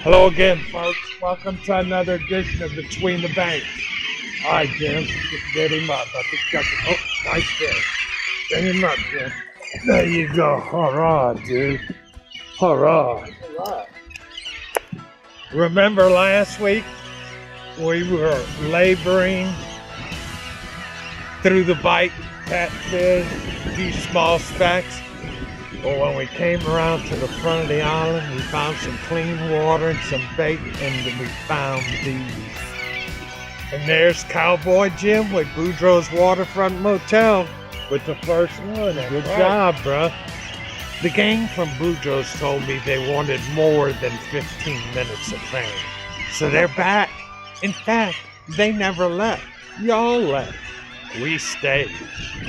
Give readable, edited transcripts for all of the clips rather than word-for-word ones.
Hello again, folks. Welcome to another edition of Between the Banks. All right, Jim, just get him up. I think got the, nice fish. Bring him up, Jim. There you go. All right, dude. All right. Remember last week we were laboring through the bite, catfish, a few small specks. But when we came around to the front of the island, we found some clean water and some bait, and we found these. And there's Cowboy Jim with Boudreaux's Waterfront Motel with the first one. Good job, bruh. The gang from Boudreaux's told me they wanted more than 15 minutes of fame. So they're back. In fact, they never left. Y'all left. We stayed.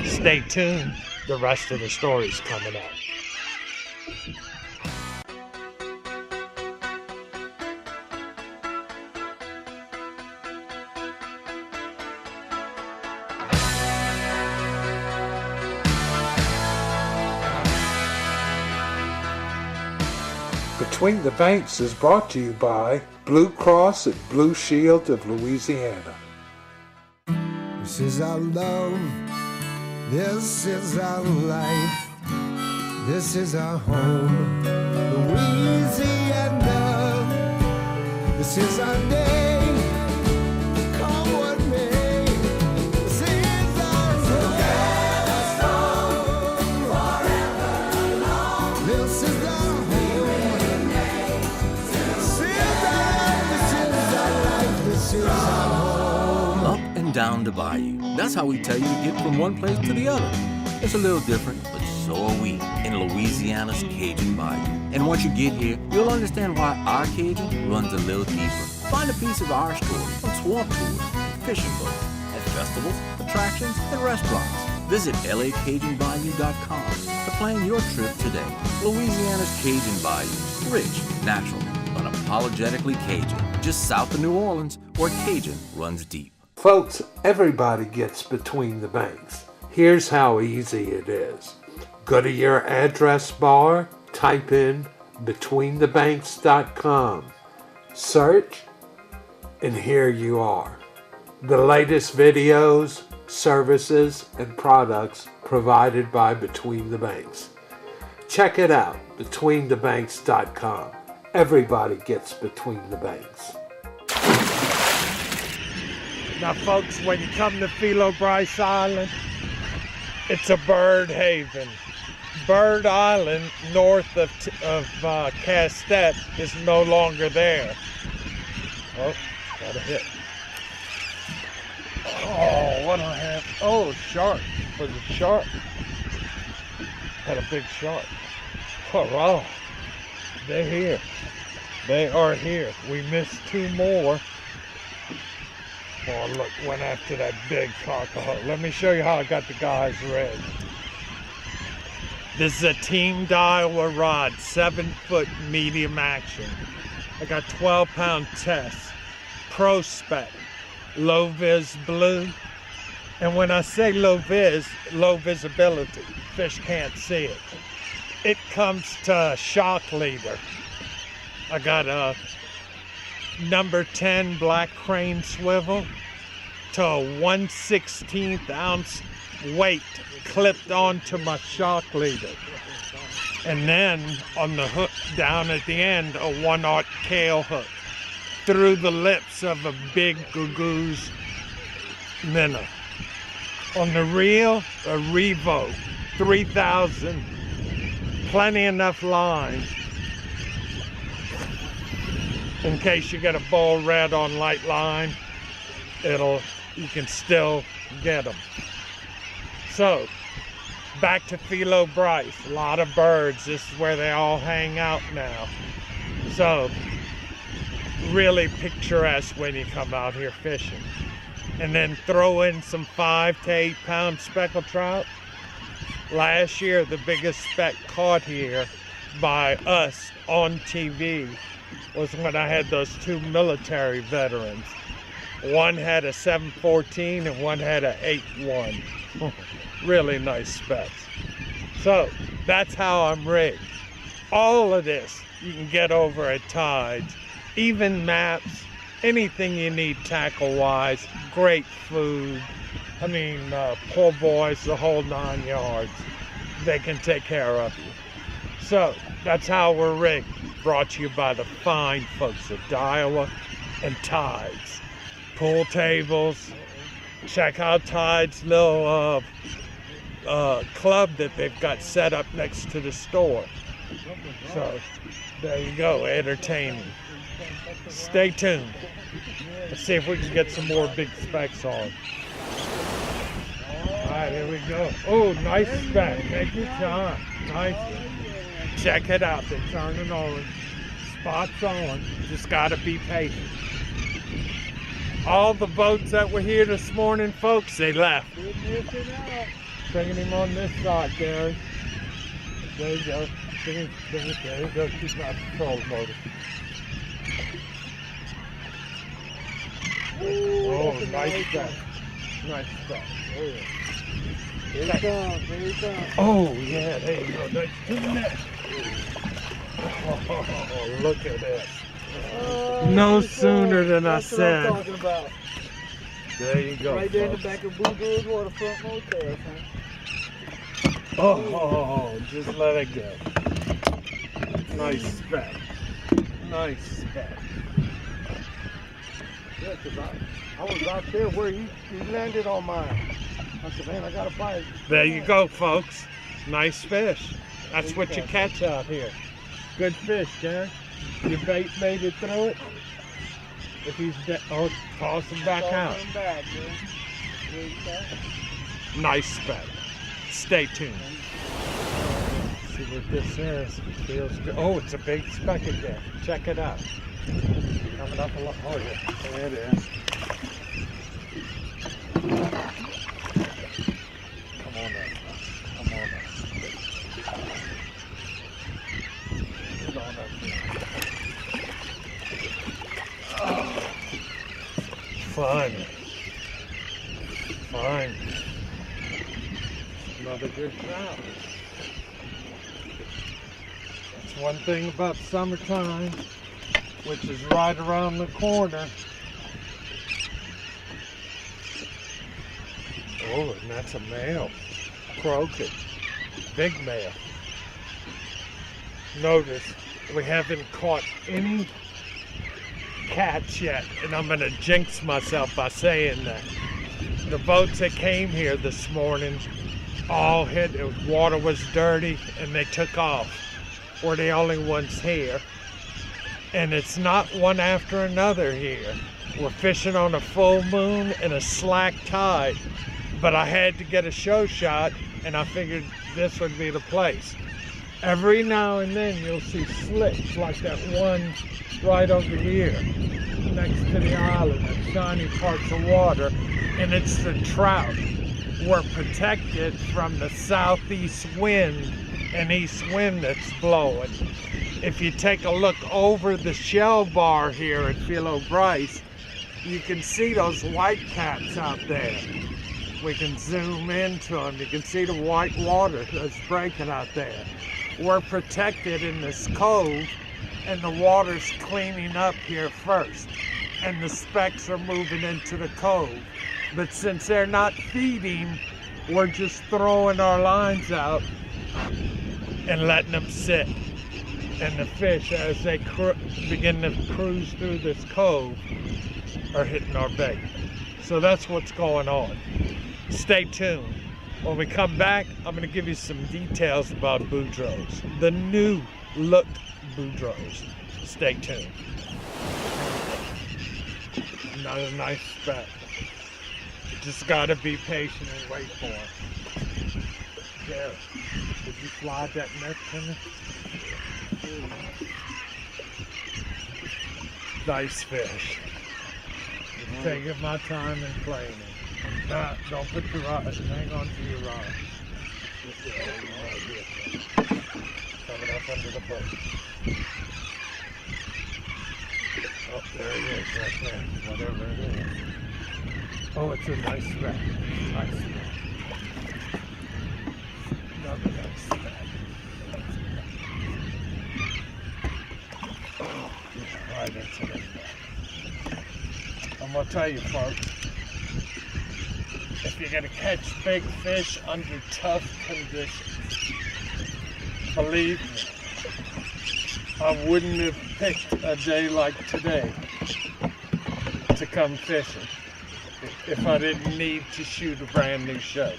Stay tuned. The rest of the story's coming up. Between the Banks is brought to you by Blue Cross and Blue Shield of Louisiana. This is our love, this is our life, this is our home, Louisiana. This is our day, come what may. This is our together strong, forever long. This is our Up and down the bayou. That's how we tell you to get from one place to the other. It's a little different, but so are we in Louisiana's Cajun Bayou. And once you get here, you'll understand why our Cajun runs a little deeper. Find a piece of our story on swamp tours and fishing boats, at festivals, attractions, and restaurants. Visit lacajunbayou.com to plan your trip today. Louisiana's Cajun Bayou. Rich, natural, unapologetically Cajun. Just south of New Orleans, where Cajun runs deep. Folks, everybody gets Between the Banks. Here's how easy it is. Go to your address bar, type in betweenthebanks.com, search, and here you are. The latest videos, services, and products provided by Between the Banks. Check it out, betweenthebanks.com. Everybody gets Between the Banks. Now, folks, when you come to Philo Bryce Island, it's a bird haven. Bird Island, north of Castet, is no longer there. Oh, got a hit. Oh, what do I have? Oh, shark. Was it shark? Had a big shark. Hurrah. They're here. They are here. We missed two more. Oh, look, went after that big cockahoo. Let me show you how I got the guys ready. This is a Team Daiwa rod, 7-foot medium action. I got 12-pound test, Pro Spec, low vis blue. And when I say low visibility, fish can't see it. It comes to shock leader. I got a number 10 black crane swivel to a 1/16 ounce weight clipped onto my shock leader. And then on the hook down at the end, a 1/0 Kale hook through the lips of a big goose minnow. On the reel, a Revo 3000, plenty enough line in case you get a bull red on light line, you can still get them. So, back to Philo Bryce. A lot of birds. This is where they all hang out now. So, really picturesque when you come out here fishing. And then throw in some 5 to 8 pound speckled trout. Last year, the biggest speck caught here by us on TV was when I had those two military veterans. One had a 714 and one had a 8-1. Really nice specs. So that's how I'm rigged. All of this you can get over at Tides. even maps, anything you need tackle-wise, great food. I mean, poor boys, the whole 9 yards. They can take care of you. So, that's how we're rigged. Brought to you by the fine folks at Iowa and Tides. Pool tables. Check out Tides' little club that they've got set up next to the store. So, there you go, entertaining. Stay tuned. Let's see if we can get some more big specs on. All right, here we go. Oh, nice spec. Take your time. Nice one. Check it out. They're turning on. Spots on. Just got to be patient. All the boats that were here this morning, folks, they left. Bringing him on this side, Gary. There you go. There you go. Keep my control motor. Oh, nice stuff. Nice stuff. Oh, yeah. Here he comes. Here he comes. Oh, yeah. There you go. Nice net. Oh, look at this. No sooner than I said. That's what I'm talking about. There you go. Right there in the folks. back of Boudreaux Waterfront Motel, huh? Oh, just let it go. Nice spec. Nice spec. Yeah, because I was out there where he landed on mine. I said, man, I got to buy it. There you go, folks. Nice fish. That's what you catch out here. Good fish, Gary. Your bait made it through it. If he's dead, oh, toss him back out. Toss him back, man. There you go. Nice spec. Stay tuned. See what this is. Feels good. Oh, it's a big speck again. Check it out. Coming up a lot. Oh, yeah. There it is. Come on up. Come on up. Get on up here. Oh. Fun. Fun. Another good trout. That's one thing about summertime, which is right around the corner. Oh, and that's a male. Croaking. Big male. Notice we haven't caught any cats yet, and I'm gonna jinx myself by saying that. The boats that came here this morning all hit, the water was dirty and they took off. We're the only ones here. And it's not one after another here. We're fishing on a full moon and a slack tide. But I had to get a show shot and I figured this would be the place. Every now and then you'll see slicks like that one right over here next to the island, that shiny parts of water, and it's the trout. We're protected from the southeast wind and east wind that's blowing. If you take a look over the shell bar here at Philo Bryce, you can see those white caps out there. We can zoom into them. You can see the white water that's breaking out there. We're protected in this cove, and the water's cleaning up here first, and the specks are moving into the cove. But since they're not feeding, we're just throwing our lines out and letting them sit. And the fish, as they begin to cruise through this cove, are hitting our bait. So that's what's going on. Stay tuned. When we come back, I'm going to give you some details about Boudreaux, the new look Boudreaux. Stay tuned. Another nice spec. Just got to be patient and wait for it. There. Did you slide that net to me? Nice fish. Taking my time and playing it. Nah, don't put your rod. Hang on to your rod. Coming up under the boat. Oh, there he is, right there. Whatever it is. Oh, it's a nice spec. Nice spec. Another nice spec. Oh, Right into the net. I'm gonna tell you, folks, if you're gonna catch big fish under tough conditions, believe me, I wouldn't have picked a day like today to come fishing if I didn't need to shoot a brand new shot.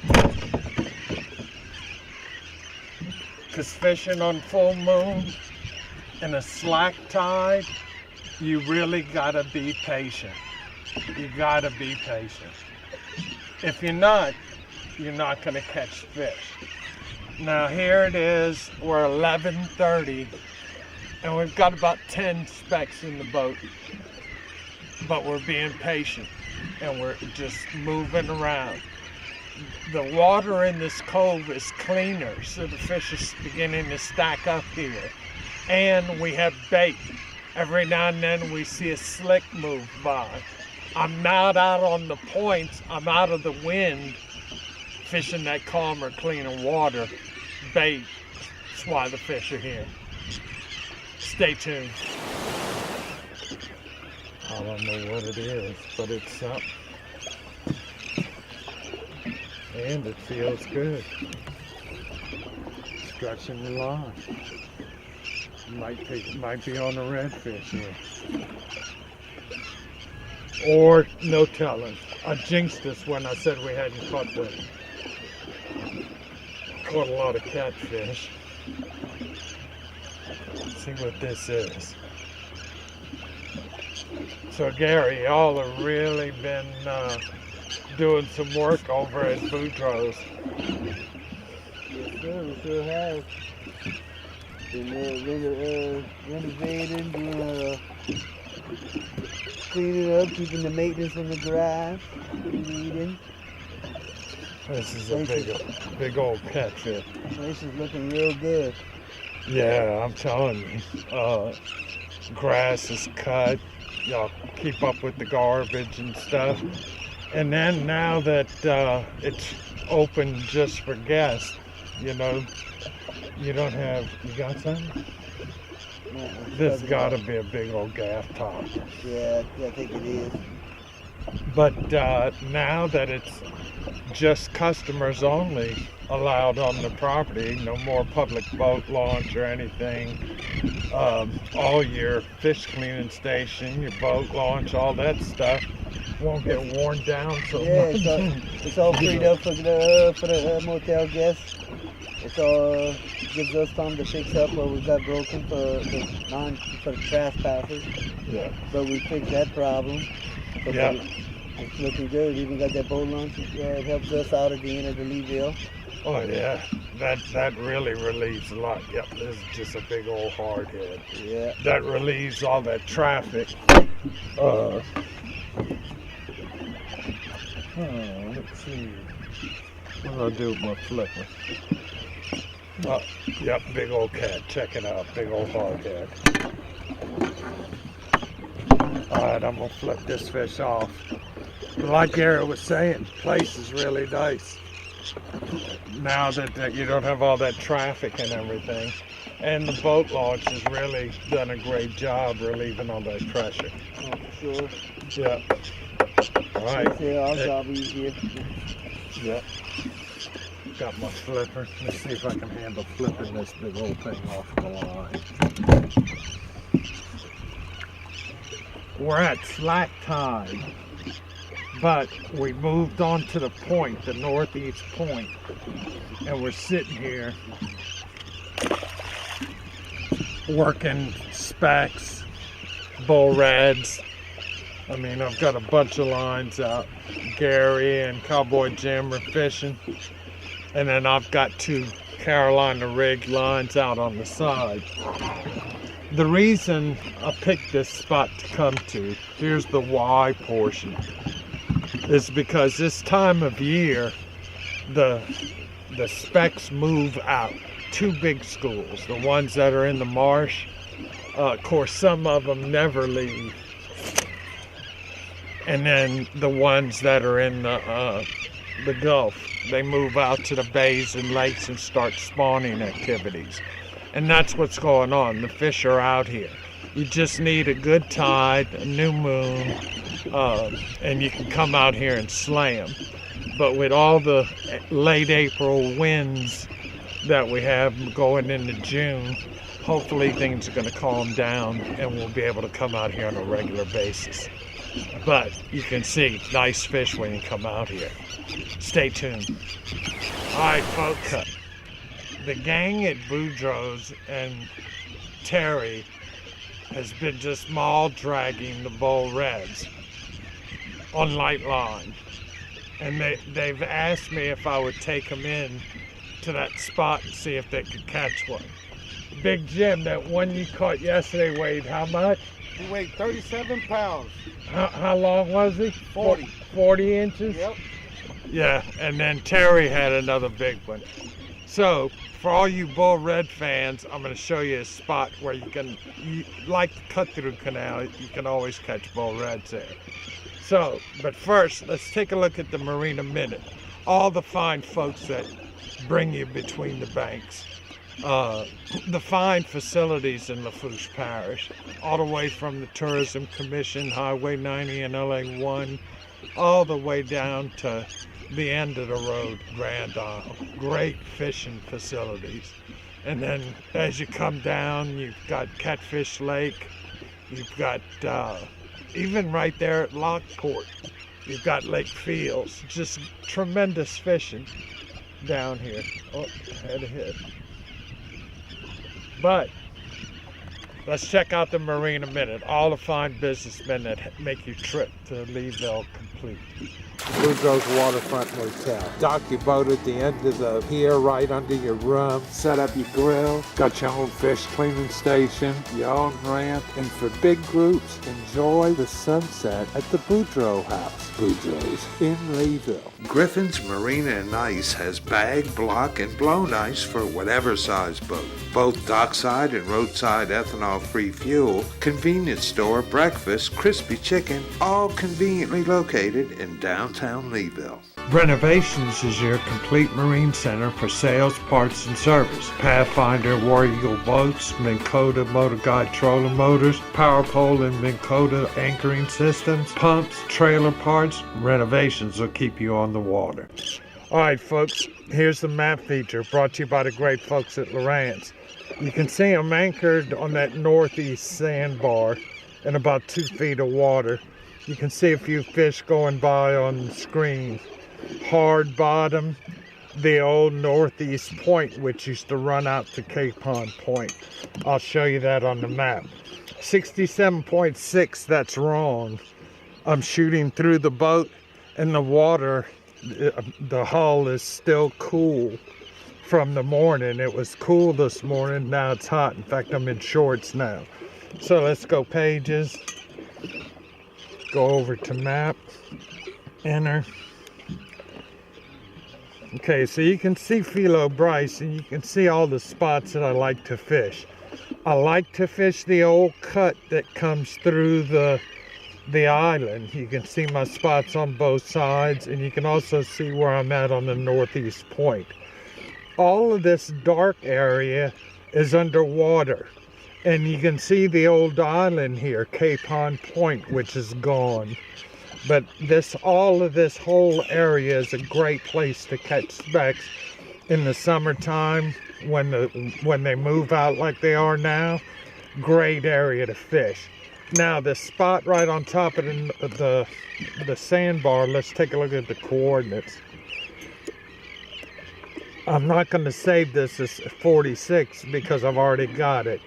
Because fishing on full moon and a slack tide, you really gotta be patient. You gotta be patient. If you're not gonna catch fish. Now here it is, we're 11:30, and we've got about 10 specks in the boat, but we're being patient, and we're just moving around. The water in this cove is cleaner, so the fish is beginning to stack up here. And we have bait. Every now and then we see a slick move by. I'm not out on the points, I'm out of the wind, fishing that calmer, cleaner water. Bait, that's why the fish are here. Stay tuned. I don't know what it is, but it's something. And it feels good. Stretching the line. Might be on a redfish here. Or no telling. I jinxed us when I said we hadn't caught a lot of catfish. Let's see what this is. So Gary, y'all have really been doing some work over at Boudreaux. Yes, sir, we sure have. Been renovating, cleaning up, keeping the maintenance in the garage, eating. This is a big old catfish. This is looking real good. Yeah, I'm telling you. Grass is cut. Y'all keep up with the garbage and stuff. And then now that it's open just for guests, you know, you got something? Yeah, This gotta be a big old gaff top. Yeah, I think it is. But now that it's just customers only allowed on the property, no more public boat launch or anything, all your fish cleaning station, your boat launch, all that stuff won't get worn down so much. It's all freed up for the motel guests. It's all gives us time to fix up what we got broken for the trespassers. Yeah. But we fixed that problem. So Yeah. It's looking good. We even got that boat launch. It helps us out at the end of the Leeville. Oh yeah, that really relieves a lot. Yep, this is just a big old hard head. Yeah. That relieves all that traffic. Let's see. What do I do with my flipper? Yep, big old cat. Check it out, big old hard head. All right, I'm gonna flip this fish off. Like Gary was saying, the place is really nice. Now that you don't have all that traffic and everything. And the boat launch has really done a great job relieving all that pressure. Oh, for sure. Yeah. All right. Yeah, our job easier. Yep. Got my flipper. Let's see if I can handle flipping this big old thing off the line. We're at slack tide, but we moved on to the point, the northeast point, and we're sitting here working specks, bull reds. I mean, I've got a bunch of lines out. Gary and Cowboy Jim are fishing. And then I've got 2 Carolina rigged lines out on the side. The reason I picked this spot to come to, here's the why portion, is because this time of year, the specks move out. 2 big schools, the ones that are in the marsh. Of course, some of them never leave. And then the ones that are in the Gulf, they move out to the bays and lakes and start spawning activities. And that's what's going on. The fish are out here. You just need a good tide, a new moon, and you can come out here and slay them. But with all the late April winds that we have going into June, hopefully things are going to calm down and we'll be able to come out here on a regular basis. But you can see nice fish when you come out here. Stay tuned. All right, folks. The gang at Boudreaux and Terry has been just maul dragging the bull reds on light line. And they've asked me if I would take them in to that spot and see if they could catch one. Big Jim, that one you caught yesterday weighed how much? He weighed 37 pounds. How long was he? 40. 40 inches? Yep. Yeah, and then Terry had another big one. So, for all you bull red fans, I'm going to show you a spot where like the cut-through canal, you can always catch bull reds there. So, but first, let's take a look at the Marina Minute. All the fine folks that bring you between the banks. The fine facilities in Lafourche Parish, all the way from the Tourism Commission, Highway 90 and LA 1, all the way down to the end of the road, Grand Isle. Great fishing facilities. And then as you come down, you've got Catfish Lake, you've got even right there at Lockport, you've got Lake Fields. Just tremendous fishing down here. Oh, had a hit. But let's check out the Marina Minute. All the fine businessmen that make your trip to Leeville complete. Boudreaux Waterfront Motel. Dock your boat at the end of the pier right under your room. Set up your grill. Got your own fish cleaning station, your own ramp. And for big groups, enjoy the sunset at the Boudreaux House. Boudreaux's in Leeville. Griffin's Marina and Ice has bag, block, and blown ice for whatever size boat. Both dockside and roadside ethanol-free fuel, convenience store, breakfast, crispy chicken, all conveniently located in downtown Leeville. Renovations is your complete marine center for sales, parts, and service. Pathfinder, War Eagle boats, Minn Kota Motor Guide trolling motors, Power Pole and Minn Kota anchoring systems, pumps, trailer parts. Renovations will keep you on the water. All right, folks, here's the map feature brought to you by the great folks at Lowrance. You can see I'm anchored on that northeast sandbar in about 2 feet of water. You can see a few fish going by on the screen. Hard bottom, the old northeast point, which used to run out to Capon Point. I'll show you that on the map. 67.6, that's wrong. I'm shooting through the boat and the water, the hull is still cool from the morning. It was cool this morning, now it's hot. In fact, I'm in shorts now. So let's go pages, go over to map, enter. Okay, so you can see Philo Bryce and you can see all the spots that I like to fish. I like to fish the old cut that comes through the island. You can see my spots on both sides, and you can also see where I'm at on the northeast point. All of this dark area is underwater, and you can see the old island here, Capon Point, which is gone. But all of this whole area is a great place to catch specks in the summertime when they move out like they are now. Great area to fish. Now the spot right on top of the sandbar, let's take a look at the coordinates. I'm not going to save this as 46 because I've already got it,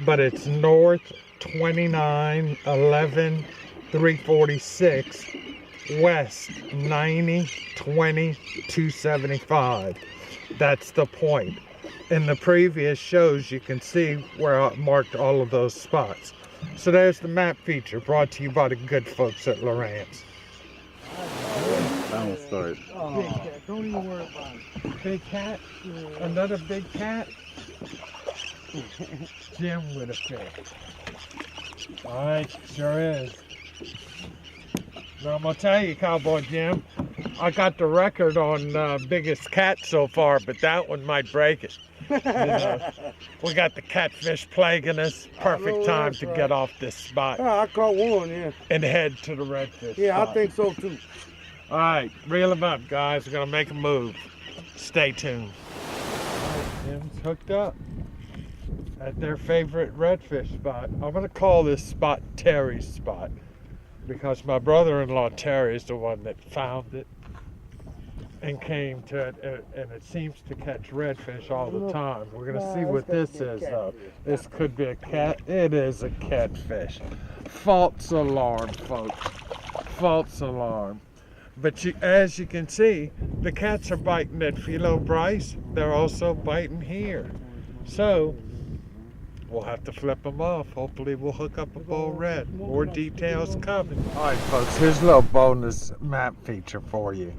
but it's north 29, 11, 346, west 90, 20, 275. That's the point. In the previous shows, you can see where I marked all of those spots. So there's the map feature brought to you by the good folks at Lowrance. I don't start. Oh. Big cat. Don't even worry about it. Big cat? Another big cat? Jim with a fish. All right, sure is. Well, I'm going to tell you, Cowboy Jim, I got the record on biggest cat so far, but that one might break it. We got the catfish plaguing us. Perfect time that's to right. get off this spot Oh, I caught one, yeah. and head to the redfish Yeah, spot. I think so too. All right, reel them up, guys. We're gonna make a move. Stay tuned. All right, Jim's hooked up at their favorite redfish spot. I'm gonna call this spot Terry's spot because my brother-in-law Terry is the one that found it and came to it, and it seems to catch redfish all the time. We're gonna see what this is though. This could be a cat. It is a catfish. False alarm, folks. False alarm. But as you can see, the cats are biting at Philo Bryce. They're also biting here. So we'll have to flip them off. Hopefully we'll hook up a bull red. More details coming. All right, folks, here's a little bonus map feature for you.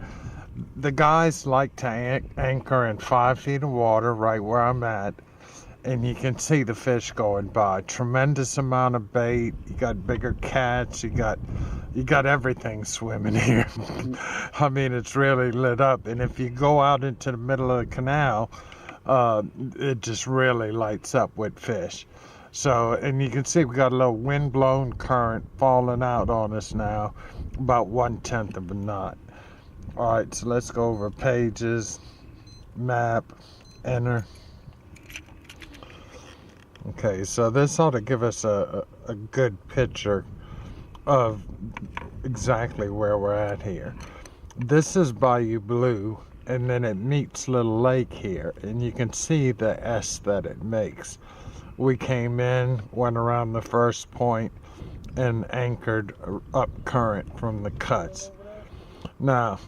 The guys like to anchor in 5 feet of water right where I'm at. And you can see the fish going by. Tremendous amount of bait. You got bigger cats. You got everything swimming here. I mean, it's really lit up. And if you go out into the middle of the canal, it just really lights up with fish. So, and you can see we got a little wind-blown current falling out on us now, about 1/10 of a knot. All right, so let's go over pages, map, enter. Okay, so this ought to give us a good picture of exactly where we're at here. This is Bayou Blue, and then it meets Little Lake here, and you can see the S that it makes. We came in, went around the first point, and anchored up current from the cuts. Now,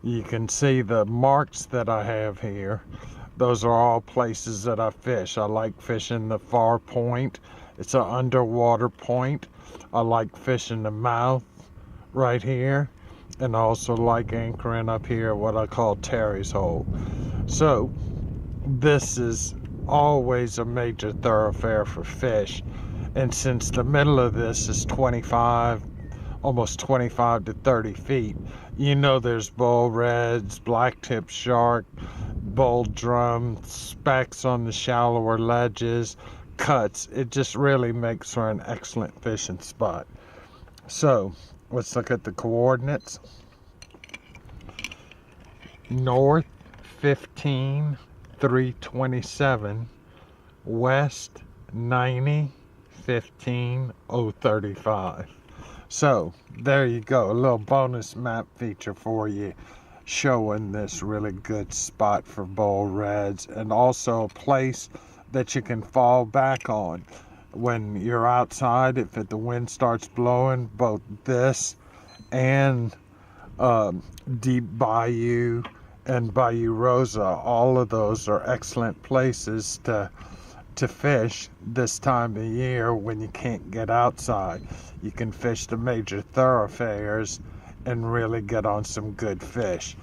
you can see the marks that I have here. Those are all places that I fish. I like fishing the far point. It's an underwater point. I like fishing the mouth right here. And I also like anchoring up here, what I call Terry's Hole. So this is always a major thoroughfare for fish. And since the middle of this is almost 25 to 30 feet, you know there's bull reds, blacktip shark, bull drum, specks on the shallower ledges, cuts. It just really makes for an excellent fishing spot. So let's look at the coordinates. North 15 327, west 90 15 035. So there you go, a little bonus map feature for you, showing this really good spot for bull reds, and also a place that you can fall back on when you're outside. If the wind starts blowing, both this and Deep Bayou and Bayou Rosa, all of those are excellent places to fish this time of year when you can't get outside. You can fish the major thoroughfares and really get on some good fish.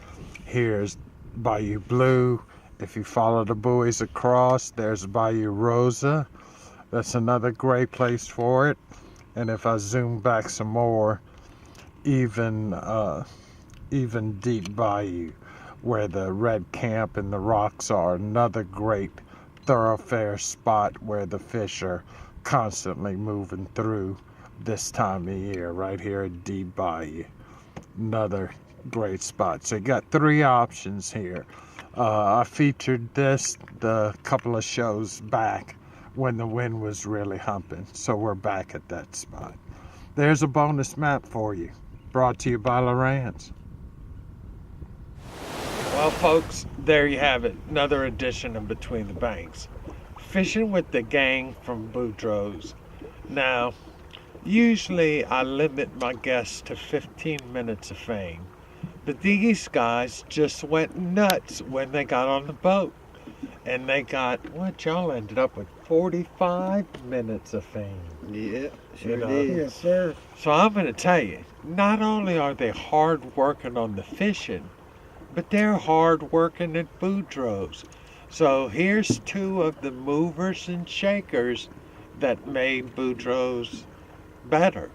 Here's Bayou Blue. If you follow the buoys across, there's Bayou Rosa. That's another great place for it. And if I zoom back some more, even Deep Bayou, where the red camp and the rocks are, another great thoroughfare spot where the fish are constantly moving through this time of year, right here at Deep Bayou. Another great spot. So you got 3 options here. I featured this the couple of shows back when the wind was really humping, so we're back at that spot. There's a bonus map for you, brought to you by Lowrance. Well, folks, there you have it. Another edition of Between the Banks. Fishing with the gang from Boudreaux. Now, usually I limit my guests to 15 minutes of fame. But these guys just went nuts when they got on the boat. And they got, what, y'all ended up with 45 minutes of fame. Yeah, sure You know? did. Yes, sir. So I'm going to tell you, not only are they hard working on the fishing, but they're hard working at Boudreaux. So here's 2 of the movers and shakers that made Boudreaux better.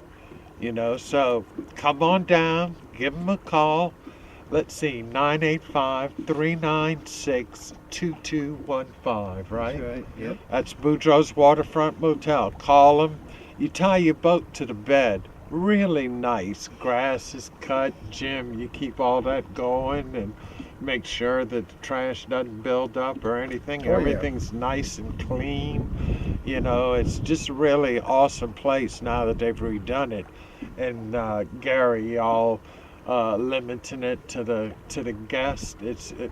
You know, so come on down, give them a call. let's see, 985-396-2215, right? That's right. Yep. That's Boudreaux's Waterfront Motel. Call them. You tie your boat to the bed. Really nice. Grass is cut. Jim, you keep all that going and make sure that the trash doesn't build up or anything. Oh, yeah. Everything's nice and clean. You know, it's just a really awesome place now that they've redone it. And Gary, y'all limiting it to the guests.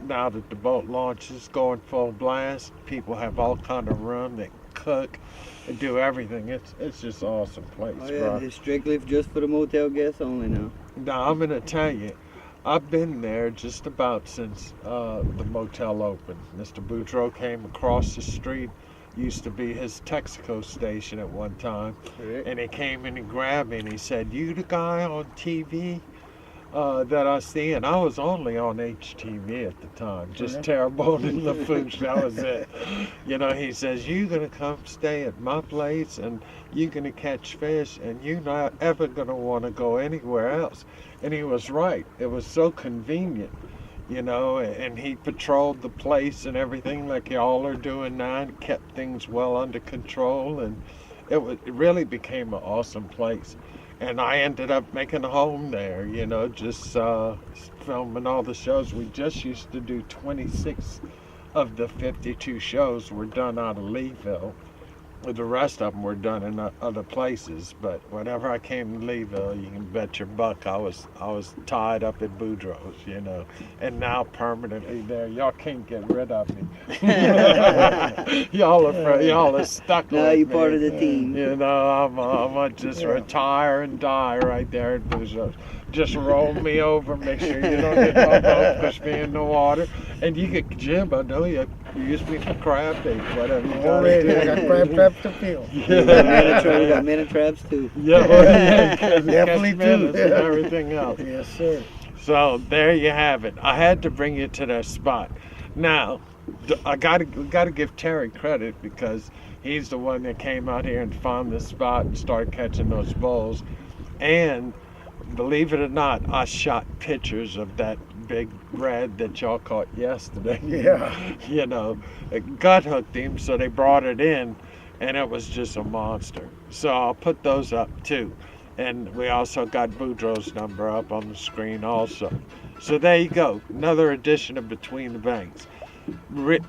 Now that the boat launch is going full blast, people have all kind of room. They cook and do everything. It's just an awesome place, Oh yeah, bro. it's strictly just for the motel guests only now. Now I'm gonna tell you, I've been there just about since the motel opened. Mr. Boudreaux came across the street. Used to be his Texaco station at one time, Correct. and he came in and grabbed me and he said, "You the guy on TV that I see?" And I was only on HTV at the time, just Terrebonne and Lafourche. That was it. You know, he says, "You gonna come stay at my place, and you gonna catch fish, and you're not ever gonna want to go anywhere else." And he was right. It was so convenient, you know, and he patrolled the place and everything like y'all are doing now, and kept things well under control, and it really became an awesome place. And I ended up making a home there, you know, just filming all the shows. We just used to do 26 of the 52 shows were done out of Leeville. The rest of them were done in other places, but whenever I came to Leeville, you can bet your buck I was tied up at Boudreaux's, you know, and now permanently there. Y'all can't get rid of me. y'all are stuck Now with you're me. part of the team. You know, I'm gonna just retire and die right there at Boudreaux's. Just roll me over, make sure you don't get my boat, push me in the water, and you get Jim. I know you use me for crab bait, whatever you gotta Already, I got do. crab traps to fill. We got minnow traps too. Yeah, well, yeah, Definitely catch minnows do. and everything else. Yes, sir. So there you have it. I had to bring you to that spot. Now, I gotta give Terry credit because he's the one that came out here and found this spot and started catching those bulls. And believe it or not, I shot pictures of that big red that y'all caught yesterday. Yeah. You know, it gut hooked him, so they brought it in, and it was just a monster. So I'll put those up too. And we also got Boudreaux's number up on the screen also. So there you go, another edition of Between the Banks.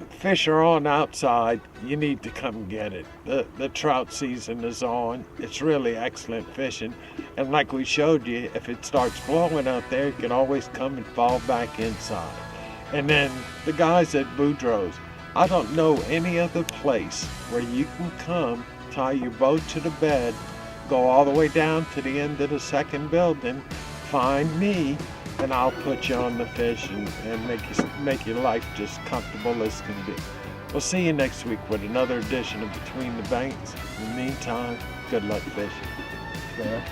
Fish are on outside, you need to come get it. The trout season is on. It's really excellent fishing. And like we showed you, if it starts blowing out there, you can always come and fall back inside. And then the guys at Boudreaux's, I don't know any other place where you can come, tie your boat to the bed, go all the way down to the end of the second building, find me, and I'll put you on the fish and make your life just comfortable as can be. We'll see you next week with another edition of Between the Banks. In the meantime, good luck fishing. Yeah.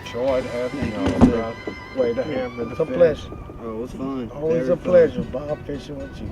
Enjoyed having you on, bro. Way to hammer the It's a fish. pleasure. Oh, it was fun. Always Very a fun. pleasure, Bob, fishing with you.